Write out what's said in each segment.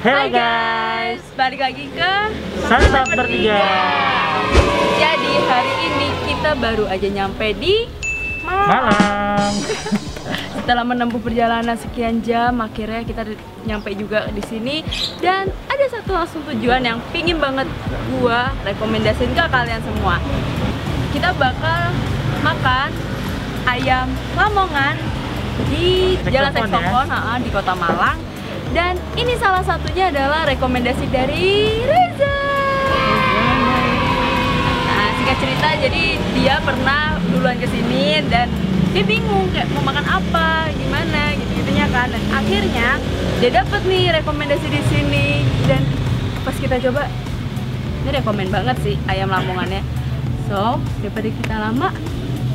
Hai guys, balik lagi ke Santap Bertiga. Jadi hari ini kita baru aja nyampe di Malang. Setelah menempuh perjalanan sekian jam, akhirnya kita nyampe juga di sini. Dan ada satu langsung tujuan yang pingin banget gua rekomendasiin ke kalian semua. Kita bakal makan ayam Lamongan di Jalan Saksofon, di Kota Malang. Dan ini salah satunya adalah rekomendasi dari Reza. Nah, singkat cerita, jadi dia pernah duluan kesini dan dia bingung kayak mau makan apa, gimana, gitu-gitunya kan. Dan akhirnya dia dapat nih rekomendasi di sini. Dan pas kita coba, ini rekomen banget sih ayam Lamongannya. So, daripada kita lama,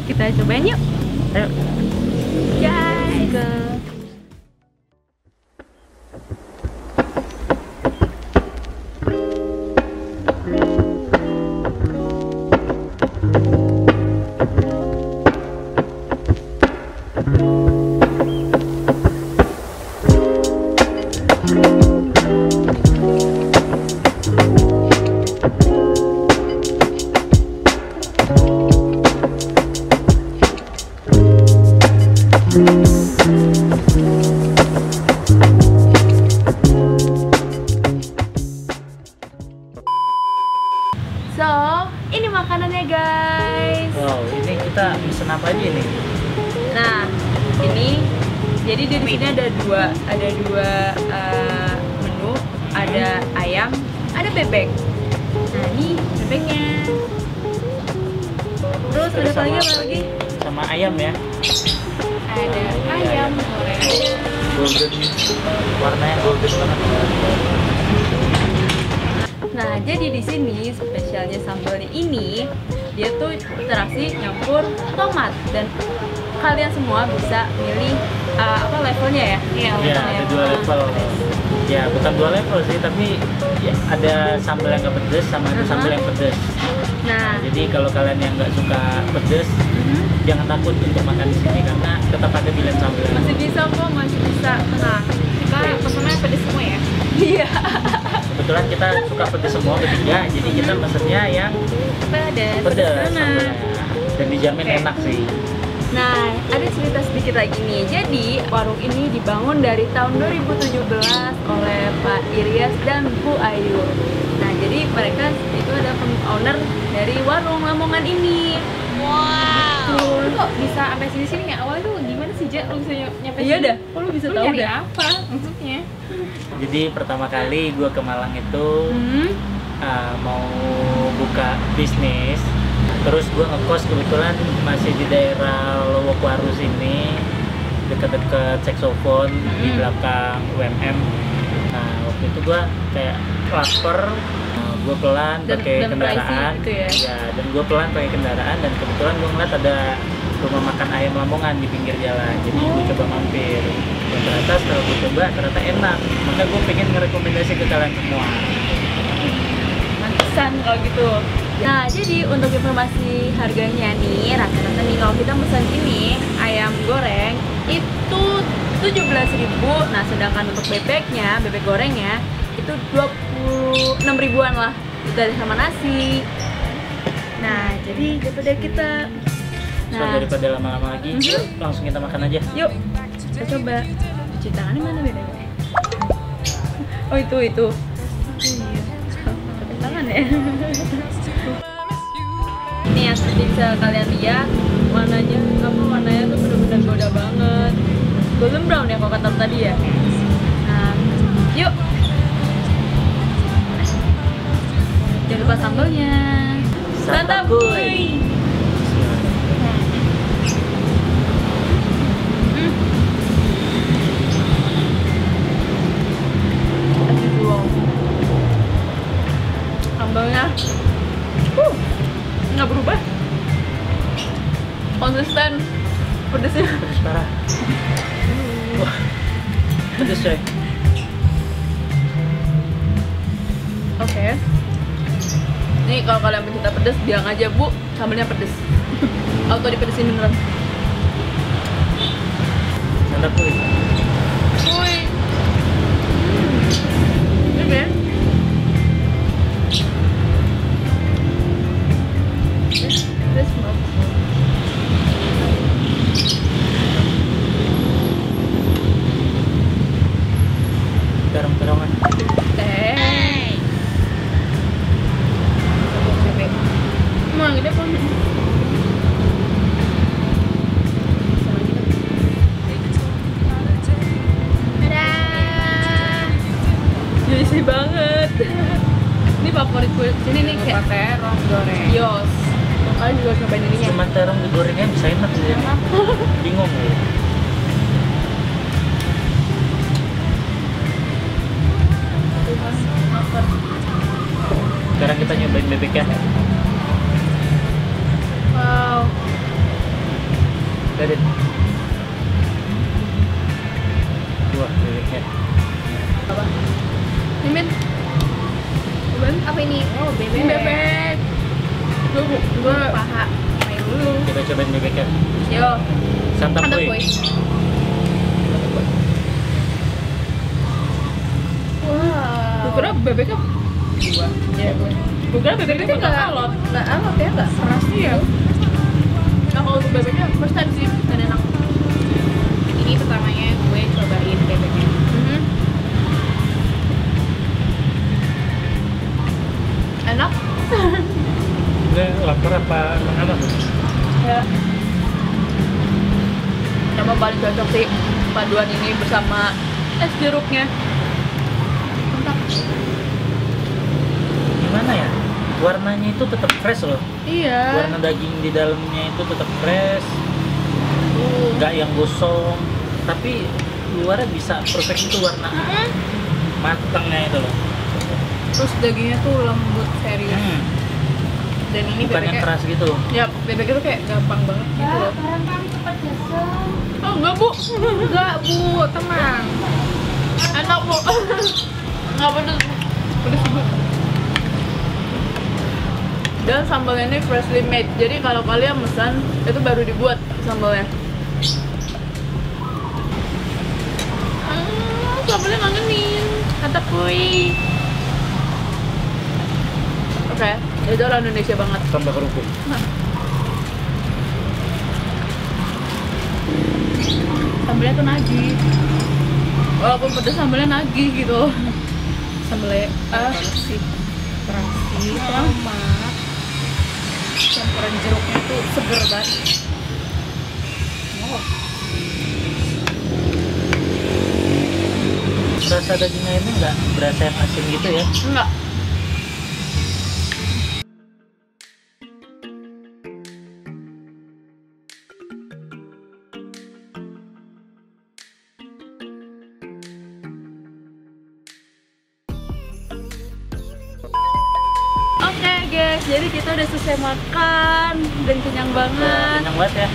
kita cobain yuk. Ayo. Guys, so, ini makanannya guys. Wow, ini kita pesen apa aja nih? Nah, ini jadi di sini ada dua menu, ada ayam, ada bebek. Nah, ini bebeknya. Terus ada apa lagi? Sama ayam ya. Ada ayam goreng. Golden, warnanya golden banget. Nah, jadi di sini spesialnya sambalnya ini dia tuh terasi nyampur tomat dan kalian semua bisa milih apa levelnya ya? Iya, ada dua level. Ya, bukan dua level sih, tapi ya, ada sambal yang nggak pedes sama ada sambal yang pedes. Nah, Jadi kalau kalian yang nggak suka pedes, jangan takut untuk makan di sini karena tetap ada pilihan sambal. masih bisa kok, masih bisa. Nah, kita pesennya pedes semua ya? Iya. Kebetulan kita suka pedes semua bertiga, jadi kita pesennya yang Pedes. pedes Nah. sambalnya. Dan dijamin Oke. enak sih. Nah, ada cerita sedikit lagi nih. Jadi, warung ini dibangun dari tahun 2017 oleh Pak Iryas dan Bu Ayu. Nah, jadi mereka itu ada owner dari warung Lamongan ini. Wow. Lu kok bisa sampai sini ya? Awalnya tuh gimana sih, Jak? Lu bisa nyampe Iya sini? dah, kok lu bisa Lu tahu nyari dah? apa maksudnya? Jadi pertama kali gue ke Malang itu mau buka bisnis. Terus gue ngekos kebetulan masih di daerah Lowokwaru sini, dekat-dekat Saksofon di belakang UMM. Nah waktu itu gue kayak lapar, gue pelan Dan pakai pricey kendaraan, gitu ya? dan gue pelan pakai kendaraan dan kebetulan gue ngeliat ada rumah makan ayam Lamongan di pinggir jalan, jadi gue coba mampir. Dan ternyata setelah gue coba ternyata enak, maka gue pengen ngerekomendasi ke kalian semua. Mantesan kalau gitu. Nah, jadi untuk informasi harganya nih, rata-rata nih kalau kita pesan ini ayam goreng itu 17.000. Nah, sedangkan untuk bebeknya, bebek gorengnya itu 26 ribuan lah. Itu ada sama nasi. Nah, jadi daripada kita Daripada lama-lama lagi, yuk langsung kita makan aja. yuk kita coba. Cuci tangannya mana bedanya? Oh, itu. Oh, iya. Pakai tangan ya. Nih yang seperti bisa kalian lihat, warnanya tuh bener-bener goda banget. Golden brown ya kalau kata tadi ya. Nah, yuk. Jangan lupa sambalnya. Santap kuy. Sambalnya nggak berubah, konsisten, pedesnya. Pedes parah. Wah, pedes coy. Oke. Nih kalau kalian pencinta pedes, bilang aja Bu, sambalnya pedes. Auto dipedesin beneran. Santap kuy. Woi. juicy banget. Ini favorit gue sini nih kayak terong goreng. Yos. Kalian juga cobain ininya. Cuma terong digorengnya bisa enak sih. Bingung ya. Sekarang kita nyobain bebeknya. Wow. Dari wah bebeknya. Apa? Mimin. Cobain. Apa ini? Oh, bebek. Ini bebek. Gue Paha. Ayo dulu. Kita cobain bebeknya. Yo. Santap Mantap, boy. boy. Gue kira bebeknya dua. Ya, gue. Gue kira bebeknya nggak alot. Nggak alot ya, nggak keras sih ya. Nah kalau untuk bebeknya first time sih dan enak. Ini pertamanya gue cobain bebeknya. Enak. Gue lapar apa apa? Ya. Emang paling cocok sih paduan ini bersama es jeruknya. Mantap. Gimana ya? Warnanya itu tetap fresh loh. Iya. Warna daging di dalamnya itu tetap fresh. Nggak yang gosong. Tapi luarnya bisa perfect itu warna matangnya itu loh. Terus dagingnya tuh lembut serius. Dan ini Bukan yang bebeknya keras gitu. ya bebeknya tuh kayak gampang banget gitu loh. Oh enggak bu. Enggak, Bu, tenang. Enak bu. Nggak pedes. Pedes bu. Dan sambalnya ini freshly made. Jadi kalau kalian pesan itu baru dibuat sambalnya. Sambalnya ngangenin. Mantap kuy. Oke, itu orang Indonesia banget. Tambah kerupuk. Sambalnya tuh nagih. Walaupun pedes sambalnya nagih gitu. Sambalnya Terasi, tomat. Campuran jeruknya tuh seger banget. Rasa dagingnya ini nggak berasa yang asin gitu ya? Enggak. Oke guys, jadi kita udah selesai makan dan kenyang banget. Kenyang banget ya.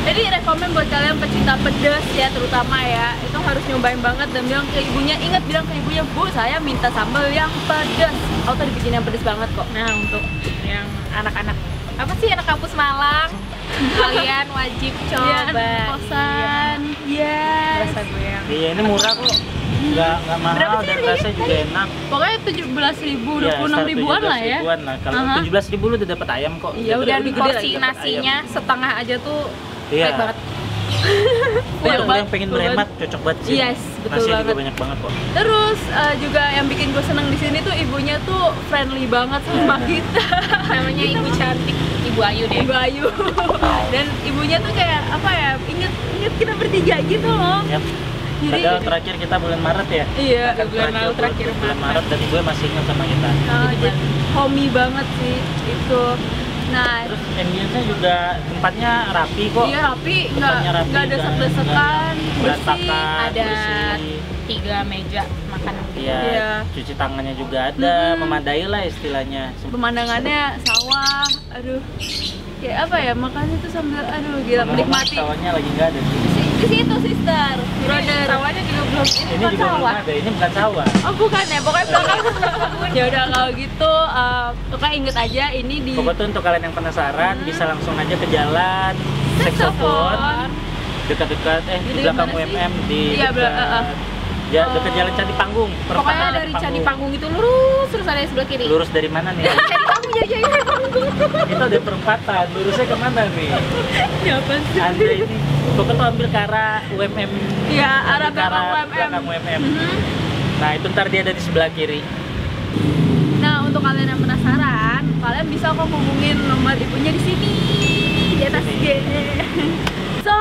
Jadi rekomen buat kalian pecinta pedas ya, terutama ya, itu harus nyobain banget dan bilang ke ibunya, ingat bilang ke ibunya, Bu, saya minta sambal yang pedas. Aku tadi bikin yang pedas banget kok. Nah, untuk yang anak-anak apa sih anak kampus Malang, kalian wajib Ya, coba. kosan. Yes. Rasa gue yang Iya ini murah kok. Nggak mahal Berapa sih dan harganya rasanya juga enak. Pokoknya 17.000, Iya, 26 ribuan lah ya. 17.000-an lah. Kalau Aha. 17.000 lu udah dapat ayam kok. Iya, Udah udah gede porsi lagi dapat nasinya ayam. setengah aja tuh Iya. baik banget. Banyak Untuk banget, yang pengen betul berhemat banget. cocok banget sih. Yes, betul Nasi juga banget. banyak banget kok. Terus juga yang bikin gue seneng di sini tuh ibunya tuh friendly banget sama kita. Namanya Ibu Cantik, Ibu Ayu deh. Ibu Ayu. Dan ibunya tuh kayak apa ya? Inget kita bertiga gitu loh. Yap. Jadi Padahal terakhir kita bulan Maret ya. iya, bulan lalu terakhir bulan Maret. Maret dan ibu masih ingat sama kita. jadi homey banget sih itu. Nah, Terus ambience-nya juga tempatnya rapi kok. iya rapi, Tempatnya rapi, nggak desek-desekan, bersih. berantakan, Ada bersih. 3 meja makan. Iya, Iya. cuci tangannya juga ada, memadai lah istilahnya. Pemandangannya sawah, aduh, kayak apa ya, makannya tuh sambil, aduh gila, Ngomong-ngomong, menikmati. sawahnya lagi nggak ada sih. Di situ sister, brother. Sawahnya juga belum Ini juga belum ada, ini bukan sawah. Oh bukan ya, pokoknya belakang. Ya udah kalau gitu, pokoknya inget aja ini di Pokoknya tuh untuk kalian yang penasaran bisa langsung aja ke jalan Saxophone dekat-dekat di belakang mana sih? UMM di Iya, dekat jalan Candi Panggung. Pokoknya perempatan dari Candi Panggung itu lurus terus ada yang sebelah kiri. Lurus dari mana nih? Candi Panggung jadi Panggung. Itu ada perempatan, lurusnya kemana nih? siapa sih? Ada ini. Pokoknya tuh ambil ke arah UMM. Ya, arah Ambil ke belakang belakang UMM. UMM. Nah itu ntar dia ada di sebelah kiri. Nah, untuk kalian yang penasaran, kalian bisa kok hubungin nomor ibunya di sini di atas G. So,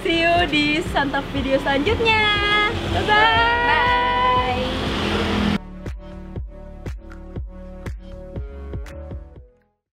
see you di santap video selanjutnya. Bye bye. Bye.